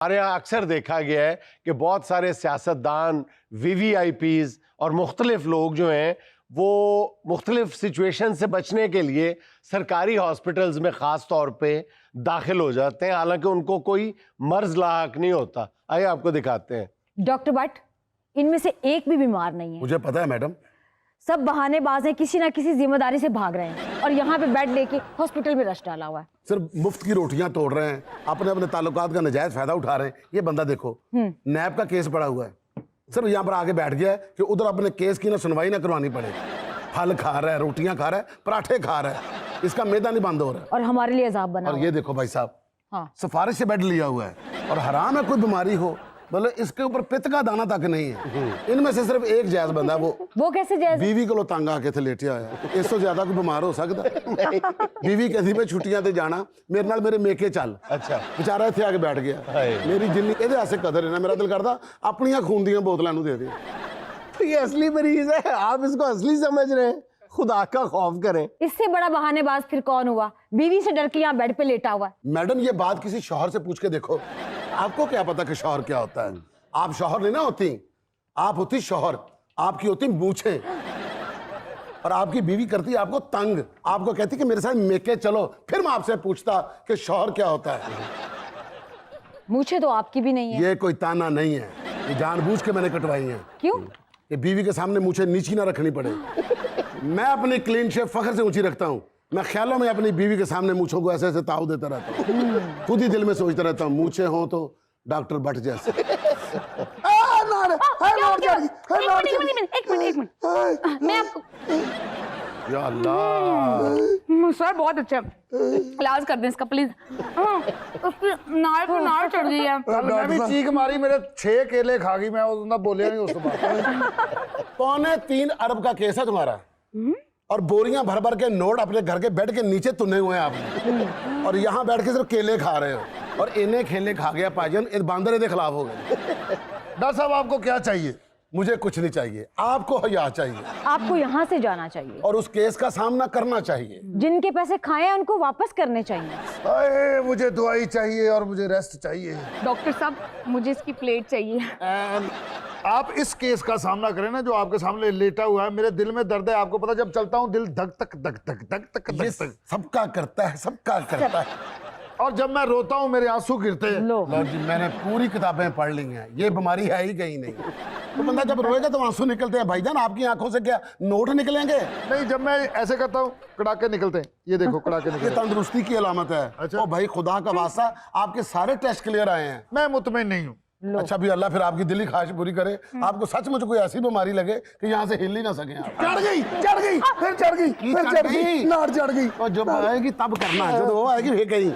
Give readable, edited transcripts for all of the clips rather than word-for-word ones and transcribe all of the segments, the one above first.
हमारे यहाँ अक्सर देखा गया है कि बहुत सारे सियासतदान, वीवीआईपीज और मुख्तलिफ लोग जो हैं वो मुख्तलिफ सिचुएशन से बचने के लिए सरकारी हॉस्पिटल्स में ख़ास तौर पे दाखिल हो जाते हैं, हालांकि उनको कोई मर्ज लाहक नहीं होता। आइए आपको दिखाते हैं। डॉक्टर भट्ट, इनमें से एक भी बीमार नहीं है। मुझे पता है मैडम। सब बहानेबाज हैं, किसी ना किसी जिम्मेदारी से भाग रहे हैं और यहाँ पे बेड लेके हॉस्पिटल में रश डाला हुआ है। सिर्फ मुफ्त की रोटियां तोड़ रहे हैं, अपने अपने ताल्लुकात का नजायज फायदा उठा रहे हैं। ये बंदा देखो, नैब का केस पड़ा हुआ है, सिर्फ यहाँ पर आके बैठ गया है कि उधर अपने केस की ना सुनवाई ना करवानी पड़े। फल खा रहा है, रोटियां खा रहा है, पराठे खा रहा है, इसका मैदा नहीं बंद हो रहा है और हमारे लिए अजाब बना। और ये देखो भाई साहब, हाँ। सिफारिश से बेड लिया हुआ है और हराम है कोई बीमारी हो, मतलब इसके ऊपर पित्त का दाना तक नहीं है। इनमें से सिर्फ एक जायज बंदा है, वो कैसे जायज? बीवी को तंग आके थे लेटे आया। इससे ज्यादा कोई बीमार हो सकता? बीवी कहती मैं छुट्टियां ते जाना, मेरे नाल मेरे मेके चल। अच्छा, बेचारा इत्थे आके बैठ गया। मेरी जिन्नी इहदे आसे कदर है ना, मेरा दिल करदा अपनियां खून दियां बोतलां नूं दे दे। तो ये असली मरीज है, आप इसको असली समझ रहे हैं? खुदा का खौफ करें। इससे बड़ा बहानेबाज फिर कौन हुआ? बीवी से डर के यहाँ बेड पे लेटा हुआ है। मैडम ये बात किसी शौहर से पूछ के देखो, आपको क्या पता कि शौहर क्या होता है? आप शौहर नहीं ना होती, आप होती शौहर, आपकी होती मूछें, और आपकी बीवी करती है आपको तंग, आपको कहती कि मेरे साथ मेके चलो, फिर मैं आपसे पूछता कि शौहर क्या होता है। मूछें तो आपकी भी नहीं है। ये कोई ताना नहीं है, ये जानबूझ के मैंने कटवाई है। क्यों? ये बीवी के सामने मूछें नीची ना रखनी पड़े। मैं अपनी क्लीन शेव फखर से ऊंची रखता हूँ। मैं ख्यालों में अपनी बीवी के सामने मूछों को ऐसे ऐसे ताव देता रहता हूँ, खुद ही दिल में सोचता रहता हूँ मूछें हो तो डॉक्टर भट्ट जैसे। एक मिनट मैं आपको या अल्लाह, सर बहुत अच्छा इलाज कर दें इसका प्लीज। उसकी नाड़ पर नाड़ चढ़ गई है। कल मैं भी चीख मारी, मेरे 6 केले खा गई, मैं उतना बोलिया नहीं उसके बाद। 3.25 अरब का केस है तुम्हारा, और बोरियां भर भर के नोट अपने घर के बेड के नीचे तुने हुए हैं आपने, और यहाँ बैठ के सिर्फ केले खा रहे हो, और इन्हें खेले खा गया पाजन, इस बांदरे के खिलाफ हो गए। डॉक्टर साहब आपको क्या चाहिए? मुझे कुछ नहीं चाहिए, आपको हया चाहिए, आपको यहाँ से जाना चाहिए और उस केस का सामना करना चाहिए। जिनके पैसे खाए उनको वापस करने चाहिए। अरे मुझे दवाई चाहिए और मुझे रेस्ट चाहिए। डॉक्टर साहब मुझे इसकी प्लेट चाहिए। आप इस केस का सामना करें ना, जो आपके सामने लेटा हुआ है। मेरे दिल में दर्द है, आपको पता, जब चलता हूँ दिल धक तक धक धक धक तक ये धक तक। सबका करता है, सबका करता है। और जब मैं रोता हूँ मेरे आंसू गिरते हैं। लो लॉर्ड जी, मैंने पूरी किताबें पढ़ ली हैं, ये बीमारी है ही कहीं नहीं। तो बंदा जब रोएगा तो आंसू निकलते हैं। भाईजान आपकी आंखों से क्या नोट निकलेंगे? नहीं, जब मैं ऐसे करता हूँ कड़ाके निकलते हैं। ये देखो कड़ाके ये निकलते हैं। तंदुरुस्ती की अलामत है। अच्छा। ओ भाई, खुदा का वास्ता, आपके सारे टेस्ट क्लियर आए हैं। मैं मुतमईन नहीं हूँ। अच्छा भी अल्लाह फिर आपकी दिली ख्वाहिश पूरी करे। आपको सचमुच कोई ऐसी बीमारी लगे कि यहाँ से हिल ही ना सके आप। चढ़ गई, फिर चढ़ गई, नाड़ चढ़ गई। और जब आएगी तब करना है, जब वो आएगी फिर कहीं।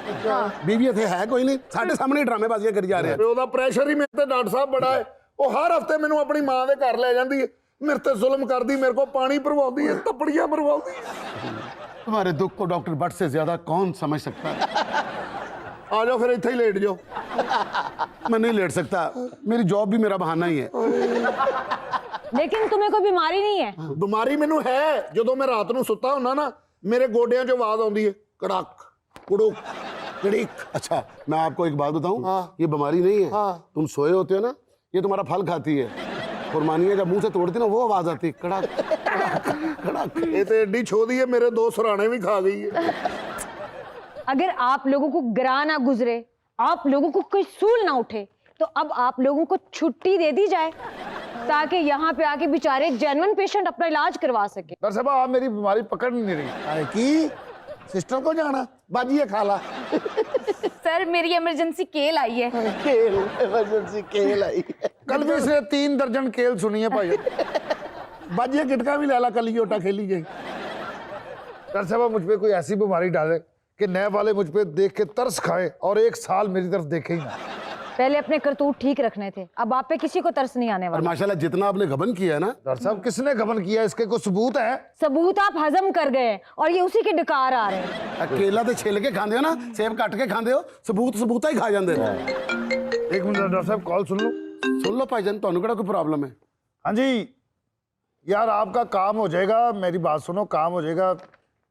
बीवी थे है कोई नहीं, साढ़े सामने ड्रामेबाजियां करी जा रहे हैं। ਉਹਦਾ ਪ੍ਰੈਸ਼ਰ ਹੀ ਮੇਰੇ ਤੇ ਡਾਕਟਰ ਸਾਹਿਬ ਬੜਾ ਹੈ। ਉਹ ਹਰ ਹਫਤੇ ਮੈਨੂੰ ਆਪਣੀ ਮਾਂ ਦੇ ਘਰ ਲੈ ਜਾਂਦੀ ਹੈ, ਮੇਰੇ ਤੇ ਜ਼ੁਲਮ ਕਰਦੀ, ਮੇਰੇ ਕੋਲ ਪਾਣੀ ਭਰਵਾਉਂਦੀ ਹੈ, ਤੱਪੜੀਆਂ ਭਰਵਾਉਂਦੀ ਹੈ। तुम्हारे दुख को डॉक्टर भट्ट से ज्यादा कौन समझ सकता है? आ जाओ फिर ਇੱਥੇ ਹੀ ਲੇਟ ਜਾਓ। मैं नहीं लेट सकता, मेरी जॉब भी मेरा बहाना ही है। लेकिन तुम्हें कोई बीमारी नहीं है। ਬਿਮਾਰੀ ਮੈਨੂੰ ਹੈ। ਜਦੋਂ ਮੈਂ ਰਾਤ ਨੂੰ ਸੁੱਤਾ ਹੁੰਦਾ ਨਾ, ਮੇਰੇ ਗੋਡਿਆਂ 'ਚੋਂ ਆਵਾਜ਼ ਆਉਂਦੀ ਹੈ, ਕੜਾਕ ਕੁੜੁਕ कड़ीक। अच्छा, मैं आपको एक बात बताऊं, ये बीमारी नहीं है। तुम सोए होते हो ना, ये तुम्हारा फल खाती है, कुर्बानियां जब मुंह से तोड़ती ना, वो आवाज आती है, कड़ाक कड़ाक। ਇਹ ਤੇ ਐਡੀ ਛੋਦੀ ਹੈ, ਮੇਰੇ 2 ਸਰਾਣੇ ਵੀ ਖਾ ਗਈ ਹੈ। अगर आप लोगों को गिरा ना गुजरे, आप लोगों को कोई सूल ना उठे, तो अब आप लोगों को छुट्टी दे दी जाए ताकि यहाँ पे आके बेचारे जेन्युइन पेशेंट अपना इलाज करवा सके। डॉक्टर साहब आप मेरी बीमारी पकड़ नहीं रही। अरे की सिस्टर को जाना, बाजिए खाला। सर मेरी इमरजेंसी केल आई है। खेल इमरजेंसी खेल आई। कल भी इसने 3 दर्जन खेल सुनी है भाई। बाजिए गिटका भी लाला, कल योटा खेली गई। डॉक्टर साहब मुझ पे कोई ऐसी बीमारी डाले कि नए वाले मुझ पे देख के तरस खाए और 1 साल मेरी तरफ देखे ही ना। पहले अपने करतूत ठीक रखने थे, अब आप पे किसी को तरस नहीं आने और वाला। माशाल्लाह जितना आपने गबन किया है ना। डॉक्टर साहब किसने गबन किया? इसके कोई सबूत है? सबूत आप हजम कर गए हैं और ये उसी के डकार आ रहे हैं। केला तो छिल के खाते हो ना, सेब काट के खाते हो, सबूत सबूता ही खा जाते हैं। एक मिनट डॉक्टर साहब, कॉल सुन लो। सुन लो भाईजान, तो कोई प्रॉब्लम है? हाँ जी यार, आपका काम हो जाएगा। मेरी बात सुनो, काम हो जाएगा।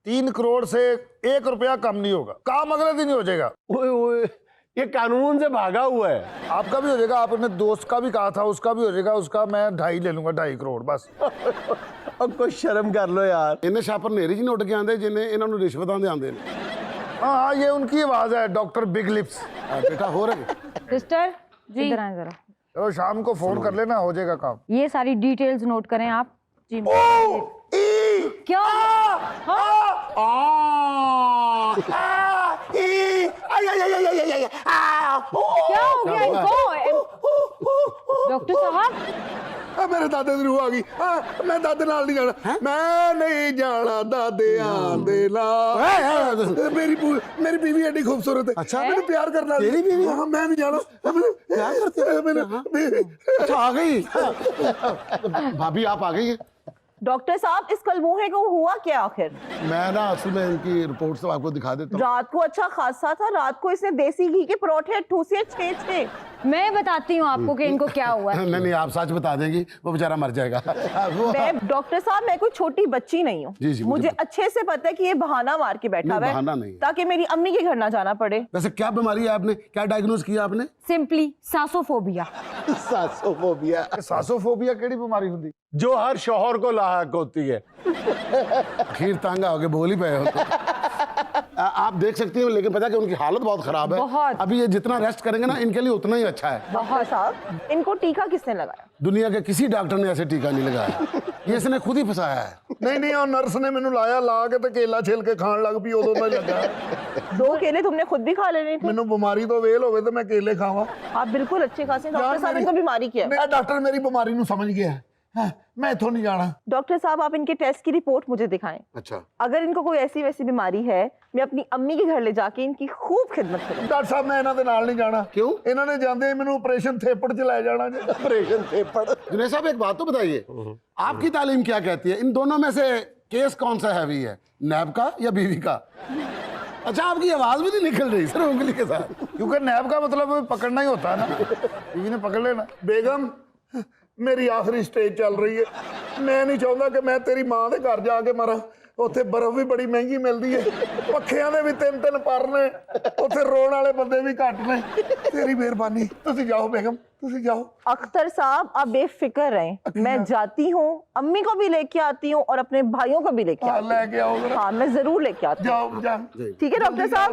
3 करोड़ से 1 रुपया कम नहीं होगा। काम अगले दिन ही हो जाएगा। ओए ओए, ये कानून से भागा हुआ है। आपका भी हो जाएगा, आपने दोस्त का भी कहा था, उसका भी हो जाएगा, उसका मैं 2.5 ले लूंगा, 2.5 करोड़ बस। अब कुछ शर्म कर लो यार। इन्हें छापर नेरी जी नोट के आंदे जिन्हें इन्होंने रिश्वतां दे आंदे ने। हाँ, ये उनकी आवाज है, डॉक्टर बिग लिप्स। बेटा हो रहे सिस्टर जी। इधर आए जरा। तो शाम को फोन कर लेना, हो जाएगा काम। ये सारी डिटेल्स नोट करें आप। जी क्या क्या हो गया इनको? डॉक्टर साहब मेरे दादे ਦੀ रूह आ गई। मैं दादे नाल नहीं जाना, मैं नहीं जाना दादे आंदे नाल। मेरी बीवी एडी खूबसूरत है। अच्छा, मैंने प्यार करना। तेरी बीवी? हाँ, मैं नहीं जाना। प्यार करते हो? मैंने अच्छा आ गई भाभी, आप आ गई हैं? डॉक्टर साहब, इस कलमूहे को हुआ क्या आखिर? मैं ना असल में इनकी रिपोर्ट से आपको दिखा देता हूँ। रात को अच्छा खासा था, रात को इसने देसी घी के परोठे ठूसे 6 मैं बताती हूँ आपको कि इनको क्या हुआ है। नहीं आप सच बता देंगी, वो बेचारा मर जाएगा। मैं डॉक्टर साहब, मैं कोई छोटी बच्ची नहीं हूँ। जी, मुझे मुझे अच्छे से पता है कि ये बहाना मार के बैठा नहीं, हुआ बहाना है नहीं है। ताकि मेरी अम्मी के घर ना जाना पड़े। वैसे क्या बीमारी है आपने, क्या डायग्नोज किया आपने? सिंपली सासोफोबिया। सासोफोबिया, सासोफोबिया केड़ी बीमारी होती? जो हर शौहर को लाहक होती है। खीर तांगा हो गए, बोल ही पे हो। आप देख सकती हैं, लेकिन पता है कि उनकी हालत बहुत खराब है। बहुत। अभी ये जितना रेस्ट करेंगे ना, इनके लिए उतना ही अच्छा है। डॉक्टर साहब, इनको टीका किसने लगाया? दुनिया के किसी डॉक्टर ने ऐसे टीका नहीं लगाया, ये इसने खुद ही फंसाया है। नहीं, और नर्स ने मैनू लाया, ला के ते केला छिल के खान लग पई, उदों मैं लगा। 2 केले तुमने खुद भी खा लेने थे। मैनू बीमारी तो वेल होवे तो मैं केले खावा। आप बिल्कुल अच्छे खासे। डॉक्टर साहब, इनको बीमारी क्या है? नहीं, डॉक्टर मेरी बीमारी नू समझ गया है। हाँ, मैं इथों नहीं जाना। डॉक्टर साहब, आप इनके टेस्ट की रिपोर्ट मुझे दिखाएं। अच्छा, अगर इनको कोई ऐसी वैसी बीमारी है, मैं अपनी अम्मी के घर ले जाके इनकी खूब खिदमत करूंगी। डॉक्टर साहब, मैं इन्हां दे नाल नहीं जाना। क्यों? इन्हां ने जांदे ही मैनू ऑपरेशन थेपड़ च ले जाना जी। ऑपरेशन थेपड़। जुनैद साहब एक बात तो बताइए, आपकी तालीम क्या कहती है, इन दोनों में से केस कौन सा हैवी है, नैब का या बीवी का? अच्छा, आपकी आवाज भी नहीं निकल रही सर उंगली के साथ। क्योंकि नैब का मतलब पकड़ना ही होता है ना, बीवी ने पकड़ लेना। बेगम, मेरी आखिरी स्टेज चल रही है, मैं नहीं चाहता कि मैं तेरी मां के घर जाके मरा। ਉੱਥੇ बर्फ भी बड़ी महंगी मिलती है, पੱਖਿਆਂ ਦੇ भी 3-3 पर ने, ਉੱਥੇ रोण वाले बंदे भी घट ने। तेरी मेहरबानी, तुसी जाओ बेगम, तुसी जाओ। अख्तर साहब, आप बेफिक्र रहें, मैं जाती हूँ, अम्मी को भी लेके आती हूँ और अपने भाइयों को भी लेके आती हूँ। लेके आओ जरा। हाँ, मैं जरूर लेके आती हूँ। जाओ जा। ठीक है डॉक्टर साहब,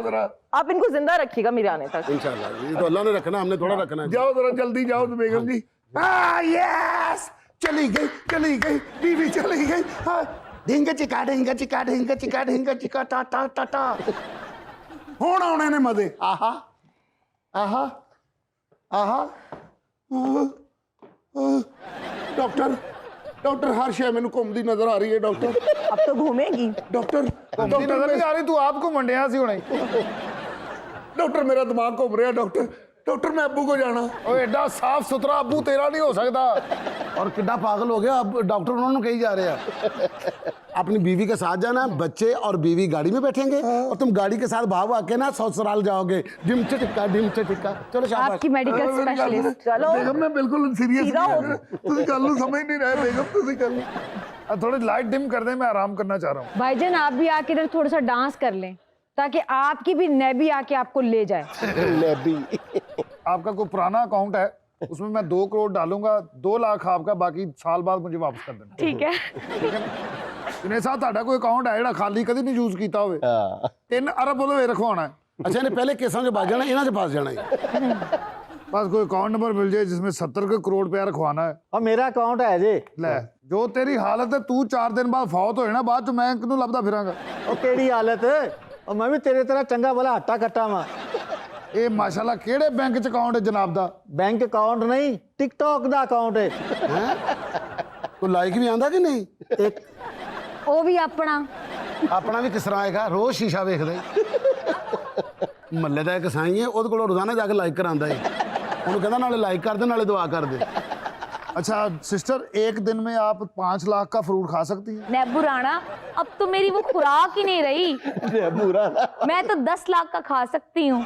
आप इनको जिंदा रखिएगा मेरे आने तक। इंशाल्लाह, ये तो अल्लाह ने रखना, हमने थोड़ा रखना है। जाओ जरा जल्दी जाओ बेगम जी। यस, चली गई बीवी चली गई। हाँ, ढिंगा चिका ढिंगा चिका ढिंगा चिका ढिंगा चिका टा टा टा टा। हुण आने ने मजे। आहा आहा आहा। डॉक्टर हर शय मैनू घूमती नजर आ रही है। डॉक्टर अब तो घूमेगी। डॉक्टर नजर नहीं आ रही, तू आप घूमन डिया सी हुणे। डॉक्टर मेरा दिमाग घूम रहा। डॉक्टर मैं अब्बू को जाना। ओ एडा साफ सुथरा अब्बू तेरा नहीं हो सकता। और कितना पागल हो गया अब, डॉक्टर उन्होंने कही जा रहे हैं अपनी बीवी के साथ जाना, बच्चे और बीवी गाड़ी में बैठेंगे और तुम गाड़ी के साथ भाव आके ना ससुराल जाओगे। डिम से टिक्का। चलो शाबाश। आपकी मेडिकल स्पेशलिस्ट। चलो बेगम मैं बिल्कुल सीरियस सीधा हो। तुसी गल नूं समझ नहीं रहे बेगम, तुसी गल थोड़ी लाइट डिम कर दे, मैं आराम करना चाह रहा हूँ। भाईजान, आप भी आके इधर थोड़ा सा डांस कर लें ताकि आपकी भी नेबी आके आपको ले जाए। नेबी। आपका कोई पुराना अकाउंट है, उसमें मैं 2 करोड़ डालूंगा, 2 लाख आपका, बाकी साल बाद मुझे वापस कर देना। ठीक है। जिन्हें साथ ਤੁਹਾਡਾ कोई अकाउंट है ਜਿਹੜਾ खाली कभी नहीं यूज किया होवे, 3 अरब ਉਹਦੇ रखवाना है। अच्छा, इन्हें पहले केसां के पास जाना, इन्हां के पास जाना है। बस कोई अकाउंट नंबर मिल जाए जिसमें 70 करोड़ रुपया रखवाना है। और मेरा अकाउंट है जे। ले, जो तेरी हालत है, तू 4 दिन बाद फौत हो जाना, बाद च मैं किनू लभदा फिरांगा। और केड़ी हालत और मैं भी तेरे तरह चंगा भला हट्टा कट्टा वा। ये माशाल्लाह केड़े बैंक च अकाउंट है जनाब दा? बैंक अकाउंट नहीं, टिकटॉक दा अकाउंट है। तो लाइक भी आंदा कि नहीं? एक वो भी अपना अपना भी किस तरह आएगा, रोज शीशा वेखदा मਹੱਲੇ ਦਾ ਇੱਕ ਸਾਈਂ ਹੈ, ਉਹਦੇ ਕੋਲ ਰੋਜ਼ਾਨਾ ਜਾ ਕੇ ਲਾਈਕ ਕਰਾਂਦਾ ਹੈ। ਉਹਨੂੰ ਕਹਿੰਦਾ ਨਾਲੇ ਲਾइक कर दे नाले दुआ कर दे। अच्छा सिस्टर, एक दिन में आप 5 लाख का फ्रूट खा सकती हैं? नैबू राणा, अब तो मेरी वो खुराक ही नहीं रही। मैं तो 10 लाख का खा सकती हूँ।